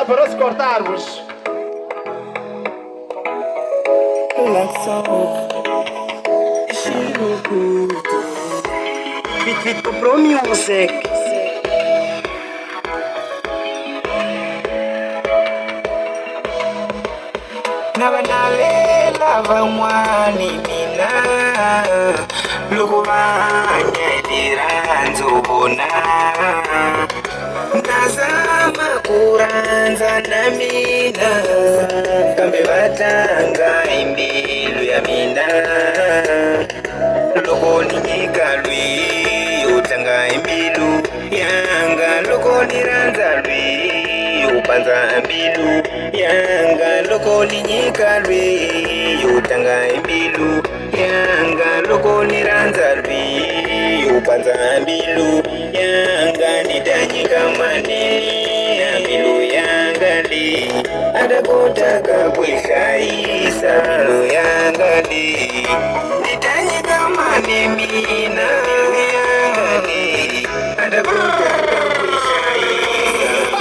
Força para se cortarmos. Let's go. Fit pro music. Nabanale vamwani mina lukubanya diranzo bona nkazama kuranza na mina kambe batanga imbilu ya mina loko ninyika lwi utanga imbilu yanga loko niranza lwi upanza imbilu yanga loko ninyika lwi utanga imbilu yanga loko niranza lwi upanza imbilu yanga nitanyika mane imbilu yanga li adakotaka kwishaisa yanga li nitanyika mane mina yanga li adakotaka